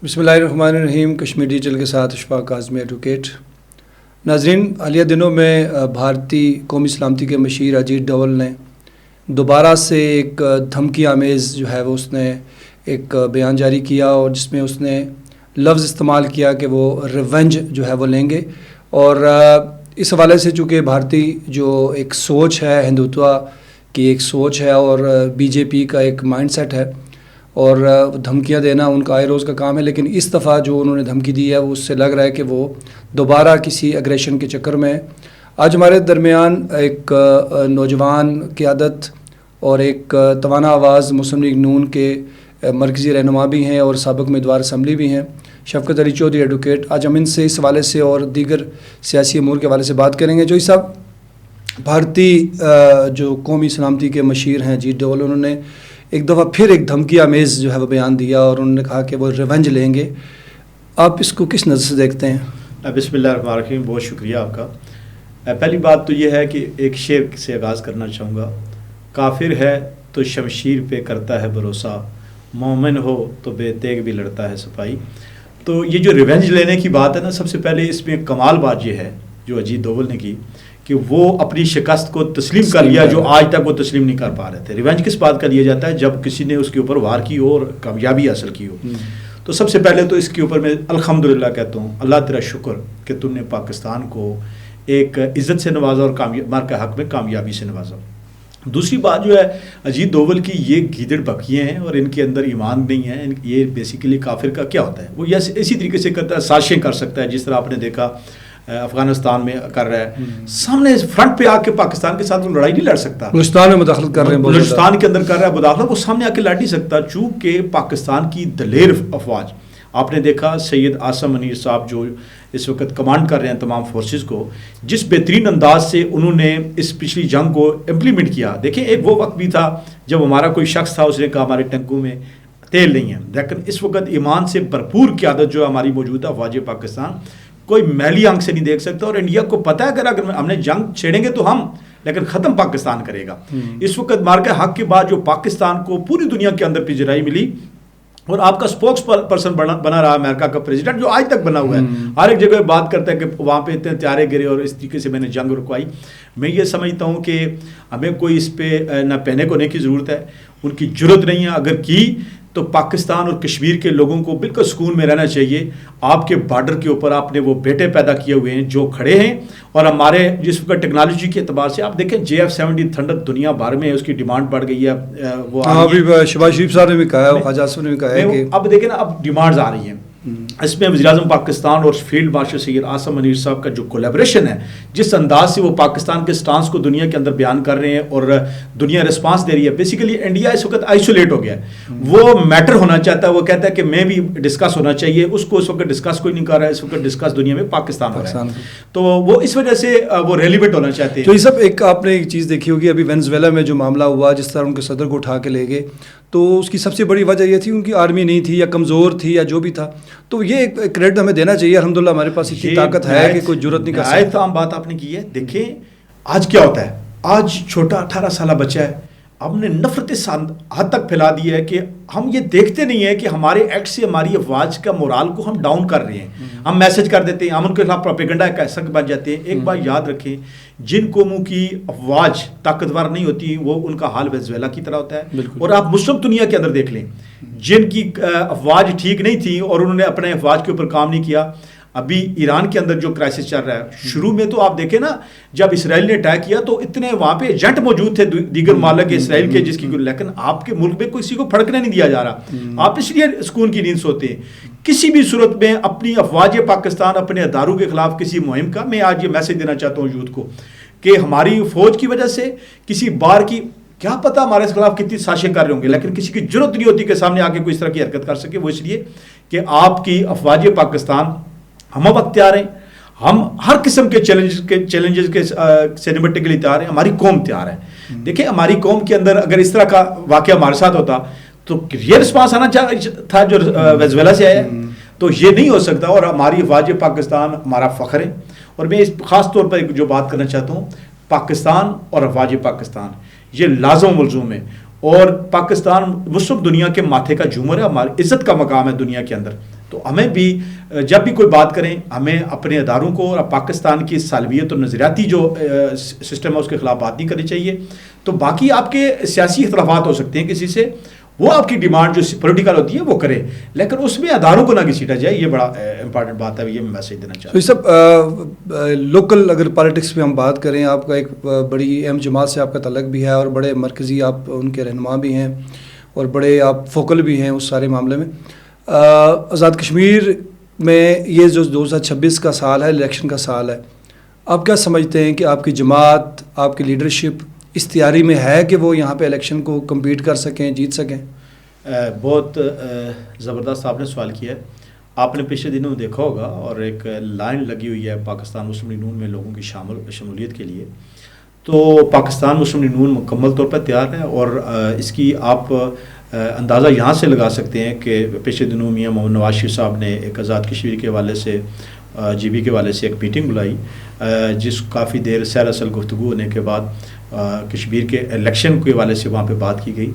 بسم اللہ الرحمن الرحیم. کشمیر ڈیجیٹل کے ساتھ اشفاق اعظمی ایڈوکیٹ. ناظرین، حالیہ دنوں میں بھارتی قومی سلامتی کے مشیر اجیت ڈوول نے دوبارہ سے ایک دھمکی آمیز جو ہے وہ اس نے ایک بیان جاری کیا، اور جس میں اس نے لفظ استعمال کیا کہ وہ ریونج جو ہے وہ لیں گے. اور اس حوالے سے چونکہ بھارتی جو ایک سوچ ہے، ہندوتوا کی ایک سوچ ہے اور بی جے پی کا ایک مائنڈ سیٹ ہے، اور دھمکیاں دینا ان کا آئے روز کا کام ہے، لیکن اس دفعہ جو انہوں نے دھمکی دی ہے وہ اس سے لگ رہا ہے کہ وہ دوبارہ کسی اگریشن کے چکر میں. آج ہمارے درمیان ایک نوجوان قیادت اور ایک توانا آواز مسلم لیگ نون کے مرکزی رہنما بھی ہیں اور سابق امیدوار اسمبلی بھی ہیں، شفقت علی چودھری ایڈوکیٹ. آج ہم ان سے اس حوالے سے اور دیگر سیاسی امور کے حوالے سے بات کریں گے. جو صاحب بھارتی جو قومی سلامتی کے مشیر ہیں اجیت ڈوول، انہوں نے ایک دفعہ پھر ایک دھمکی آمیز جو ہے وہ بیان دیا اور انہوں نے کہا کہ وہ ریونج لیں گے. آپ اس کو کس نظر سے دیکھتے ہیں؟ بسم اللہ الرحمن الرحیم. بہت شکریہ آپ کا. پہلی بات تو یہ ہے کہ ایک شعر سے آغاز کرنا چاہوں گا. کافر ہے تو شمشیر پہ کرتا ہے بھروسہ، مومن ہو تو بے تیغ بھی لڑتا ہے صفائی. تو یہ جو ریونج لینے کی بات ہے نا، سب سے پہلے اس میں کمال بات یہ ہے جو اجیت ڈوول نے کی کہ وہ اپنی شکست کو تسلیم کر لیا جو آج تک وہ تسلیم نہیں کر پا رہے تھے. ریونج کس بات کا لیا جاتا ہے؟ جب کسی نے اس کے اوپر وار کی ہو اور کامیابی حاصل کی ہو. تو سب سے پہلے تو اس کے اوپر میں الحمدللہ کہتا ہوں، اللہ تیرا شکر کہ تم نے پاکستان کو ایک عزت سے نوازا اور مار کے حق میں کامیابی سے نوازا. دوسری بات جو ہے اجیت ڈوول کی، یہ گیدڑ بکیے ہیں اور ان کے اندر ایمان نہیں ہے. یہ بیسیکلی کافر کا کیا ہوتا ہے، وہ اسی طریقے سے کرتا ہے، سازشیں کر سکتا ہے، جس طرح آپ نے دیکھا افغانستان میں کر رہا ہے. سامنے فرنٹ پہ آ کے پاکستان کے ساتھ وہ لڑائی نہیں لڑ سکتا. بلوچستان میں مداخلت کر رہے ہیں، بلوچستان کے اندر کر رہا ہے مداخلت، وہ سامنے آ کے لڑ نہیں سکتا. چونکہ پاکستان کی دلیر افواج، آپ نے دیکھا سید عاصم منیر صاحب جو اس وقت کمانڈ کر رہے ہیں تمام فورسز کو، جس بہترین انداز سے انہوں نے اس پچھلی جنگ کو امپلیمنٹ کیا. دیکھیں ایک وہ وقت بھی تھا جب ہمارا کوئی شخص تھا، اس نے کہا ہمارے ٹینکوں میں تیل نہیں ہے، لیکن اس وقت ایمان سے بھرپور قیادت جو ہماری موجود ہے افواج پاکستان، کوئی میلی آنکھ سے نہیں دیکھ سکتا. اور انڈیا کو پتہ ہے کہ اگر ہم نے جنگ چھیڑیں گے تو ہم، لیکن ختم پاکستان کرے گا. اس وقت مارکہ حق کے بعد جو پاکستان کو پوری دنیا کے اندر پذیرائی ملی، اور آپ کا سپوکس پرسن بنا رہا امریکہ کا پریزیڈنٹ جو آج تک بنا ہوا ہے، ہر ایک جگہ بات کرتا ہے کہ وہاں پہ اتنے طیارے گرے اور اس طریقے سے میں نے جنگ رکوائی. میں یہ سمجھتا ہوں کہ ہمیں کوئی اس پہ نہ پینک ہونے کی ضرورت ہے، ان کی جرت نہیں ہے. اگر کی تو پاکستان اور کشمیر کے لوگوں کو بالکل سکون میں رہنا چاہیے. آپ کے بارڈر کے اوپر آپ نے وہ بیٹے پیدا کیے ہوئے ہیں جو کھڑے ہیں، اور ہمارے جس وقت ٹیکنالوجی کے اعتبار سے آپ دیکھیں JF-70 تھنڈر دنیا بھر میں اس کی ڈیمانڈ بڑھ گئی ہے. وہ ابھی شہباز شریف صاحب نے بھی کہا ہے، خواجہ آصف نے بھی کہا ہے کہ اب دیکھیں نا اب ڈیمانڈز آ رہی ہیں. اس میں وزیر اعظم پاکستان اور فیلڈ مارشل سید عاصم منیر صاحب کا جو کولیبریشن ہے، جس انداز سے وہ پاکستان کے سٹانس کو دنیا کے اندر بیان کر رہے ہیں اور دنیا رسپانس دے رہی ہے. بیسیکلی انڈیا اس وقت آئسولیٹ ہو گیا ہے، وہ میٹر ہونا چاہتا ہے، وہ کہتا ہے کہ میں بھی ڈسکس ہونا چاہیے. اس کو اس وقت ڈسکس کوئی نہیں کر رہا ہے، اس وقت ڈسکس دنیا میں پاکستان ہو رہا ہے. تو وہ اس وجہ سے وہ ریلیونٹ ہونا چاہتے ہیں. تو یہ سب ایک آپ نے ایک چیز دیکھی ہوگی، ابھی وینزویلا میں جو معاملہ ہوا، جس طرح ان کے صدر کو اٹھا کے لے گئے، تو اس کی سب سے بڑی وجہ یہ تھی ان کی آرمی نہیں تھی یا کمزور تھی یا جو بھی تھا. تو یہ ایک کریڈٹ ہمیں دینا چاہیے، الحمدللہ ہمارے پاس اتنی طاقت ہے کہ کوئی جرت نہیں کر سکتا. عام بات آپ نے کی ہے. دیکھیں آج کیا ہوتا ہے، آج چھوٹا 18 سالہ بچہ ہے، ہم نے نفرت اس حد تک پھیلا دی ہے کہ ہم یہ دیکھتے نہیں ہیں کہ ہمارے ایکٹ سے ہماری افواج کا مورال کو ہم ڈاؤن کر رہے ہیں. ہم میسج کر دیتے ہیں، ہم ان کے خلاف پروپیگنڈا کیسا بن جاتے ہیں. ایک بات یاد رکھیں، جن قوموں کی افواج طاقتور نہیں ہوتی وہ ان کا حال وینزویلا کی طرح ہوتا ہے. اور آپ مسلم دنیا کے اندر دیکھ لیں، جن کی افواج ٹھیک نہیں تھی اور انہوں نے اپنے افواج کے اوپر کام نہیں کیا. ابھی ایران کے اندر جو کرائسس چل رہا ہے، شروع میں تو آپ دیکھیں نا، جب اسرائیل نے اٹیک کیا تو اتنے وہاں پہ ایجنٹ موجود تھے دیگر ممالک اسرائیل کے، جس کی، لیکن آپ کے ملک میں کسی کو پھڑکنے نہیں دیا جا رہا. آپ اس لیے سکون کی نیند سوتے ہیں. کسی بھی صورت میں اپنی افواج پاکستان اپنے اداروں کے خلاف کسی مہم کا، میں آج یہ میسج دینا چاہتا ہوں یوتھ کو کہ ہماری فوج کی وجہ سے کسی بار کی کیا پتہ ہمارے خلاف کتنی سازشیں کر رہے ہوں گے، لیکن کسی کی ضرورت نہیں ہوتی کہ سامنے آ کے کوئی اس طرح کی حرکت کر سکے. وہ اس لیے کہ آپ کی افواج پاکستان ہم وقت تیار ہیں، ہم ہر قسم کے چیلنجز کے سے نمٹنے کے لیے تیار ہیں. ہماری قوم تیار ہے. دیکھیں ہماری قوم کے اندر اگر اس طرح کا واقعہ ہمارے ساتھ ہوتا تو یہ رسپانس آنا تھا جو وینزویلا سے آیا، تو یہ نہیں ہو سکتا. اور ہماری افواج پاکستان ہمارا فخر ہے. اور میں اس خاص طور پر جو بات کرنا چاہتا ہوں، پاکستان اور افواج پاکستان یہ لازم ملزوم ہے. اور پاکستان مسلم دنیا کے ماتھے کا جھومر ہے، ہماری عزت کا مقام ہے دنیا کے اندر. تو ہمیں بھی جب بھی کوئی بات کریں ہمیں اپنے اداروں کو اور پاکستان کی سالمیت اور نظریاتی جو سسٹم ہے اس کے خلاف بات نہیں کرنی چاہیے. تو باقی آپ کے سیاسی اختلافات ہو سکتے ہیں کسی سے, وہ آپ کی ڈیمانڈ جو پولیٹیکل ہوتی ہے وہ کرے, لیکن اس میں اداروں کو نہ گھسیٹا جائے. یہ بڑا امپارٹنٹ بات ہے, یہ میں میسیج دینا چاہتا ہوں. تو یہ سب لوکل اگر پالیٹکس میں ہم بات کریں, آپ کا ایک بڑی اہم جماعت سے آپ کا تعلق بھی ہے اور بڑے مرکزی آپ ان کے رہنما بھی ہیں اور بڑے آپ فوکل بھی ہیں اس سارے معاملے میں. آزاد کشمیر میں یہ جو 2026 کا سال ہے, الیکشن کا سال ہے, آپ کیا سمجھتے ہیں کہ آپ کی جماعت, آپ کی لیڈرشپ اس تیاری میں ہے کہ وہ یہاں پہ الیکشن کو کمپیٹ کر سکیں, جیت سکیں؟ بہت زبردست آپ نے سوال کیا ہے. آپ نے پچھلے دنوں دیکھا ہوگا اور ایک لائن لگی ہوئی ہے پاکستان مسلم لیگ نون میں لوگوں کی شمولیت کے لیے. تو پاکستان مسلم لیگ نون مکمل طور پر تیار ہے, اور اس کی آپ اندازہ یہاں سے لگا سکتے ہیں کہ پچھلے دنوں میاں محمد نواز شریف صاحب نے ایک آزاد کشمیر کے حوالے سے جی بی کے حوالے سے ایک میٹنگ بلائی, جس کافی دیر سیر اصل گفتگو ہونے کے بعد کشمیر کے الیکشن کے حوالے سے وہاں پہ بات کی گئی.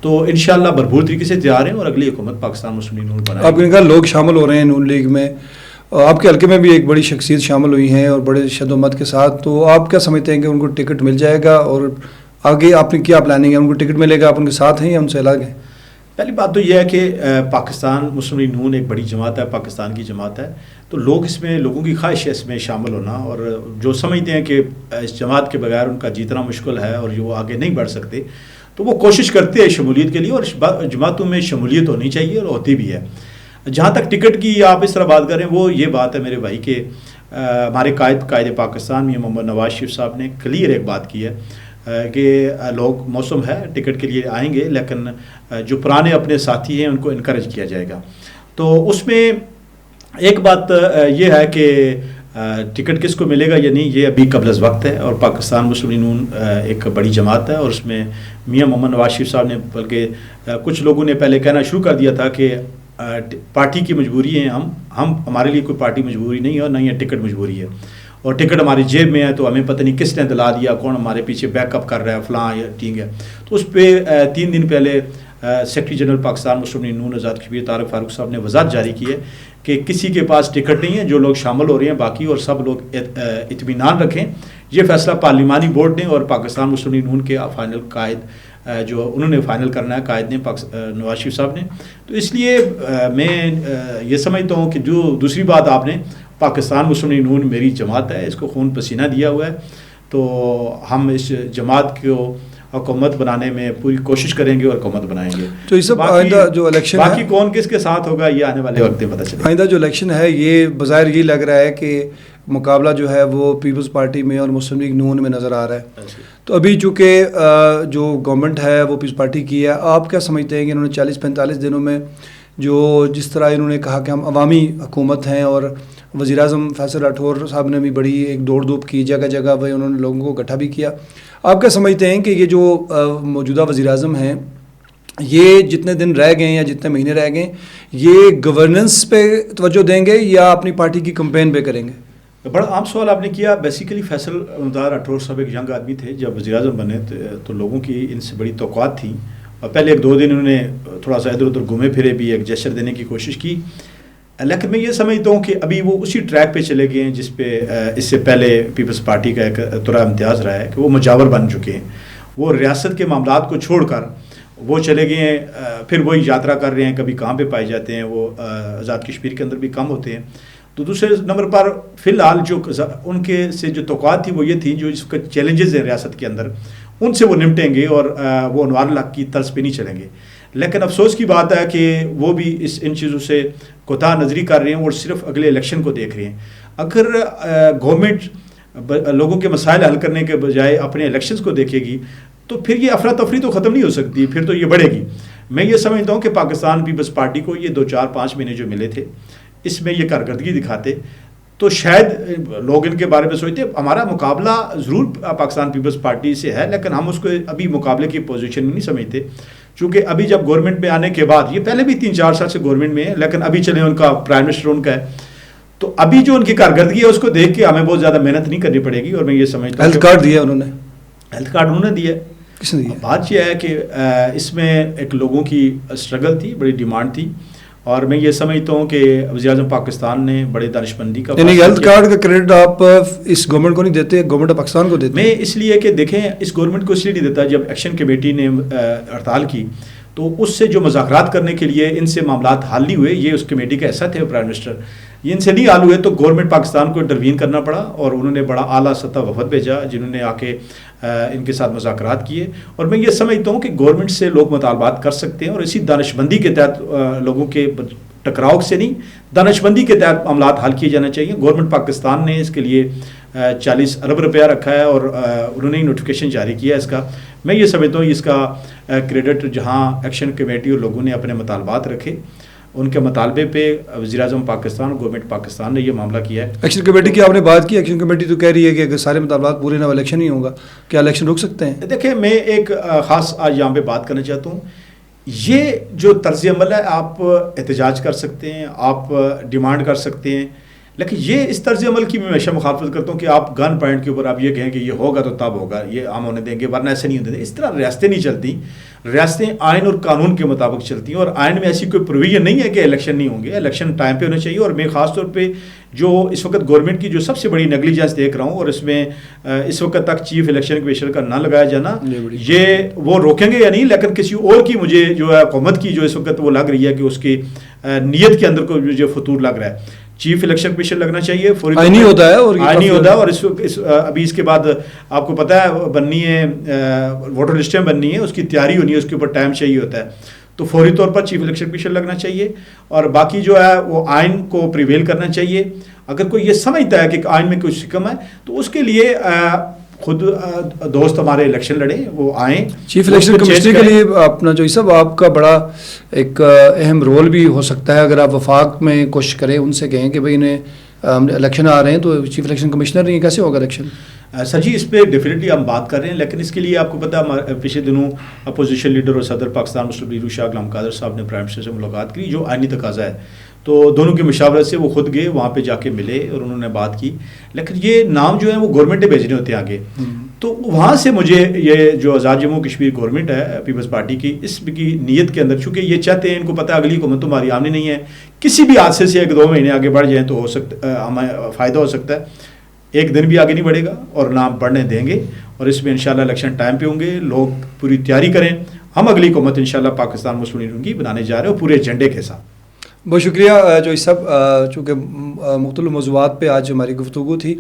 تو انشاءاللہ بھرپور طریقے سے تیار ہیں اور اگلی حکومت پاکستان مسلم لیگ نون بنائے. آپ نے کہا لوگ شامل ہو رہے ہیں نون لیگ میں, آپ کے حلقے میں بھی ایک بڑی شخصیت شامل ہوئی ہیں اور بڑے شد و مت کے ساتھ, تو آپ کیا سمجھتے ہیں کہ ان کو ٹکٹ مل جائے گا, اور آگے آپ نے کیا پلاننگ ہے, ان کو ٹکٹ ملے گا, آپ ان کے ساتھ ہیں یا ان سے الگ ہیں؟ پہلی بات تو یہ ہے کہ پاکستان مسلم لیگ نون ایک بڑی جماعت ہے, پاکستان کی جماعت ہے, تو لوگ اس میں, لوگوں کی خواہش ہے اس میں شامل ہونا, اور جو سمجھتے ہیں کہ اس جماعت کے بغیر ان کا جیتنا مشکل ہے اور جو آگے نہیں بڑھ سکتے, تو وہ کوشش کرتے ہیں شمولیت کے لیے, اور جماعتوں میں شمولیت ہونی چاہیے اور ہوتی بھی ہے. جہاں تک ٹکٹ کی آپ اس طرح بات کریں, وہ یہ بات ہے میرے بھائی کہ ہمارے قائد پاکستان میاں محمد نواز شریف صاحب نے کلیئر ایک بات کی ہے کہ لوگ موسم ہے ٹکٹ کے لیے آئیں گے, لیکن جو پرانے اپنے ساتھی ہیں ان کو انکریج کیا جائے گا. تو اس میں ایک بات یہ ہے کہ ٹکٹ کس کو ملے گا یا نہیں, یہ ابھی قبل از وقت ہے, اور پاکستان مسلم لیگ نون ایک بڑی جماعت ہے, اور اس میں میاں محمد نواز شریف صاحب نے, بلکہ کچھ لوگوں نے پہلے کہنا شروع کر دیا تھا کہ پارٹی کی مجبوری ہے, ہم ہمارے لیے کوئی پارٹی مجبوری نہیں ہے اور نہ ہی ٹکٹ مجبوری ہے, اور ٹکٹ ہماری جیب میں ہے, تو ہمیں پتہ نہیں کس نے دلا دیا, کون ہمارے پیچھے بیک اپ کر رہا ہے, فلاں یا ٹھیک ہے. تو اس پہ 3 دن پہلے سیکرٹری جنرل پاکستان مسلم لیگ نون آزاد کشمیر طارق فاروق صاحب نے وضاحت جاری کی ہے کہ کسی کے پاس ٹکٹ نہیں ہے, جو لوگ شامل ہو رہے ہیں باقی, اور سب لوگ اطمینان رکھیں, یہ فیصلہ پارلیمانی بورڈ نے اور پاکستان مسلم لیگ نون کے فائنل قائد جو انہوں نے فائنل کرنا ہے, قائد نے نواز شریف صاحب نے. تو اس لیے میں یہ سمجھتا ہوں کہ جو دوسری بات آپ نے, پاکستان مسلم لیگ نون میری جماعت ہے, اس کو خون پسینہ دیا ہوا ہے, تو ہم اس جماعت کو حکومت بنانے میں پوری کوشش کریں گے اور حکومت بنائیں گے. تو یہ سب آئندہ جو الیکشن باقی کون کس کے ساتھ ہوگا یہ آنے والے وقت میں پتہ چلے گا. آئندہ جو الیکشن ہے یہ بظاہر یہ لگ رہا ہے کہ مقابلہ جو ہے وہ پیپلز پارٹی میں اور مسلم لیگ نون میں نظر آ رہا ہے. تو ابھی چونکہ جو گورنمنٹ ہے وہ پیپلز پارٹی کی ہے, آپ کیا سمجھتے ہیں کہ انہوں نے 40-45 دنوں میں جو جس طرح انہوں نے کہا کہ ہم عوامی حکومت ہیں, اور وزیر اعظم فیصل راٹھور صاحب نے بھی بڑی ایک دوڑ دھوپ کی, جگہ جگہ وہ انہوں نے لوگوں کو اکٹھا بھی کیا, آپ کیا سمجھتے ہیں کہ یہ جو موجودہ وزیر اعظم ہیں یہ جتنے دن رہ گئے یا جتنے مہینے رہ گئے, یہ گورننس پہ توجہ دیں گے یا اپنی پارٹی کی کمپین پہ کریں گے؟ بڑا عام سوال آپ نے کیا. بیسیکلی فیصل راٹھور صاحب ایک ینگ آدمی تھے, جب وزیر اعظم بنے تو لوگوں کی ان سے بڑی توقعات تھیں, اور پہلے 1-2 دن انہوں نے تھوڑا سا ادھر ادھر گھومے پھرے بھی, ایک جیسچر دینے کی کوشش کی, لیکن میں یہ سمجھتا ہوں کہ ابھی وہ اسی ٹریک پہ چلے گئے ہیں جس پہ اس سے پہلے پیپلز پارٹی کا ایک طرح امتیاز رہا ہے کہ وہ مجاور بن چکے ہیں. وہ ریاست کے معاملات کو چھوڑ کر وہ چلے گئے ہیں, پھر وہی یاترا کر رہے ہیں, کبھی کہاں پہ پائے جاتے ہیں, وہ آزاد کشمیر کے اندر بھی کم ہوتے ہیں. تو دوسرے نمبر پر فی الحال جو ان کے سے جو توقعات تھی وہ یہ تھی, جو اس کا چیلنجز ہیں ریاست کے اندر ان سے وہ نمٹیں گے اور وہ انوار الحق کی طرز پہ نہیں چلیں گے. لیکن افسوس کی بات ہے کہ وہ بھی ان چیزوں سے کوتاہ نظری کر رہے ہیں اور صرف اگلے الیکشن کو دیکھ رہے ہیں. اگر گورنمنٹ لوگوں کے مسائل حل کرنے کے بجائے اپنے الیکشنز کو دیکھے گی تو پھر یہ افراتفری تو ختم نہیں ہو سکتی, پھر تو یہ بڑھے گی. میں یہ سمجھتا ہوں کہ پاکستان پیپلز پارٹی کو یہ 2-4-5 مہینے جو ملے تھے اس میں یہ کارکردگی دکھاتے تو شاید لوگ ان کے بارے میں سوچتے. ہمارا مقابلہ ضرور پاکستان پیپلز پارٹی سے ہے, لیکن ہم اس کو ابھی مقابلے کی پوزیشن میں نہیں سمجھتے, چونکہ ابھی جب گورنمنٹ میں آنے کے بعد, یہ پہلے بھی 3-4 سال سے گورنمنٹ میں ہے, لیکن ابھی چلیں ان کا پرائم منسٹر ان کا ہے, تو ابھی جو ان کی کارکردگی ہے اس کو دیکھ کے ہمیں بہت زیادہ محنت نہیں کرنی پڑے گی. اور میں یہ سمجھتا ہوں ہیلتھ کارڈ دیا انہوں نے, ہیلتھ کارڈ انہوں نے دیا. کس نے دیا؟ بات یہ ہے کہ اس میں ایک لوگوں کی اسٹرگل تھی, بڑی ڈیمانڈ تھی, اور میں یہ سمجھتا ہوں کہ وزیر اعظم پاکستان نے بڑے دانشمندی کا یعنی ہیلتھ کارڈ کا کریڈٹ آپ اس گورنمنٹ کو نہیں دیتے، گورنمنٹ آف پاکستان کو دیتے؟ میں اس لیے کہ دیکھیں اس گورنمنٹ کو اس لیے نہیں دیتا، جب ایکشن کمیٹی نے ہڑتال کی تو اس سے جو مذاکرات کرنے کے لیے ان سے معاملات حل نہیں ہوئے، یہ اس کمیٹی کا ایسا تھے پرائم منسٹر، یہ ان سے نہیں حل ہوئے تو گورنمنٹ پاکستان کو انٹروین کرنا پڑا اور انہوں نے بڑا اعلیٰ سطح وفد بھیجا جنہوں نے آ کے ان کے ساتھ مذاکرات کیے. اور میں یہ سمجھتا ہوں کہ گورنمنٹ سے لوگ مطالبات کر سکتے ہیں اور اسی دانشمندی کے تحت لوگوں کے ٹکراؤ سے نہیں، دانشمندی کے تحت معاملات حل کیے جانے چاہیے. گورنمنٹ پاکستان نے اس کے لیے 40 ارب روپیہ رکھا ہے اور انہوں نے نوٹیفیکیشن جاری کیا ہے اس کا. میں یہ سمجھتا ہوں اس کا کریڈٹ جہاں ایکشن کمیٹی اور لوگوں نے اپنے مطالبات رکھے، ان کے مطالبے پہ وزیر اعظم پاکستان اور گورنمنٹ پاکستان نے یہ معاملہ کیا ہے. ایکشن کمیٹی کی آپ نے بات کی، ایکشن کمیٹی تو کہہ رہی ہے کہ اگر سارے مطالبات پورے نہ الیکشن ہی ہوگا، کیا الیکشن رک سکتے ہیں؟ دیکھیں میں ایک خاص آج یہاں پہ بات کرنا چاہتا ہوں. یہ جو طرز عمل ہے آپ احتجاج کر سکتے ہیں، آپ ڈیمانڈ کر سکتے ہیں، لیکن یہ اس طرز عمل کی میں ہمیشہ مخالفت کرتا ہوں کہ آپ گن پوائنٹ کے اوپر آپ یہ کہیں کہ یہ ہوگا تو تب ہوگا، یہ ہم ہونے دیں گے ورنہ ایسے نہیں ہونے دیں گے. اس طرح ریاستیں نہیں چلتی، ریاستیں آئین اور قانون کے مطابق چلتی ہیں اور آئین میں ایسی کوئی پروویژن نہیں ہے کہ الیکشن نہیں ہوں گے. الیکشن ٹائم پہ ہونا چاہیے. اور میں خاص طور پہ جو اس وقت گورنمنٹ کی جو سب سے بڑی نیگلیجنس دیکھ رہا ہوں اور اس میں اس وقت تک چیف الیکشن کمیشنر کا نہ لگایا جانا، یہ وہ روکیں گے یا نہیں، لیکن کسی اور کی مجھے جو ہے حکومت کی جو اس وقت وہ لگ رہی ہے کہ اس کی نیت کے اندر کو مجھے فطور لگ رہا ہے. چیف الیکشن کمیشن لگنا چاہیے، آئینی ہوتا ہے اور آئینی ہوتا ہے. اور ابھی اس کے بعد آپ کو پتہ ہے بننی ہے ووٹر لسٹیں بننی ہے، اس کی تیاری ہونی ہے، اس کے اوپر ٹائم چاہیے ہوتا ہے. تو فوری طور پر چیف الیکشن کمیشن لگنا چاہیے اور باقی جو ہے وہ آئین کو پریویل کرنا چاہیے. اگر کوئی یہ سمجھتا ہے کہ آئین میں کچھ حکم ہے تو اس کے لیے خود دوست ہمارے الیکشن لڑیں، وہ آئیں. چیف الیکشن کمیشنر کے لیے اپنا جو سب آپ کا بڑا ایک اہم رول بھی ہو سکتا ہے. اگر آپ وفاق میں کوشش کریں، ان سے کہیں کہ بھائی انہیں الیکشن آ رہے ہیں تو چیف الیکشن کمشنر نہیں، کیسے ہوگا الیکشن؟ سر جی اس پہ ڈیفینیٹلی ہم بات کر رہے ہیں، لیکن اس کے لیے آپ کو پتہ ہے پچھلے دنوں اپوزیشن لیڈر اور صدر پاکستان مسلم لیگ شاہ غلام قادر صاحب نے پرائم منسٹر سے ملاقات کی جو آئینی تقاضا ہے. تو دونوں کی مشاورت سے وہ خود گئے وہاں پہ جا کے ملے اور انہوں نے بات کی. لیکن یہ نام جو ہے وہ گورنمنٹ نے بھیجنے ہوتے ہیں آگے. تو وہاں سے مجھے یہ جو آزاد جموں کشمیر گورنمنٹ ہے پیپلز پارٹی کی، اس کی نیت کے اندر چونکہ یہ چاہتے ہیں، ان کو پتہ ہے اگلی حکومت تمہاری آمنی نہیں ہے، کسی بھی حادثے سے 1-2 مہینے آگے بڑھ جائیں تو ہو سکتا ہمیں فائدہ ہو سکتا ہے. ایک دن بھی آگے نہیں بڑھے گا اور نہ بڑھنے دیں گے. اور اس میں انشاءاللہ الیکشن ٹائم پہ ہوں گے، لوگ پوری تیاری کریں. ہم اگلی حکومت انشاءاللہ پاکستان مسلم لیگ کی بنانے جا رہے ہیں پورے ایجنڈے کے ساتھ. بہت شکریہ جو سب، چونکہ مختلف موضوعات پہ آج ہماری گفتگو تھی،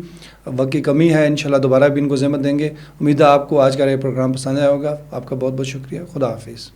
وقت کی کمی ہے، انشاءاللہ دوبارہ بھی ان کو زحمت دیں گے. امید ہے آپ کو آج کا یہ پروگرام پسند آیا ہوگا. آپ کا بہت بہت شکریہ. خدا حافظ.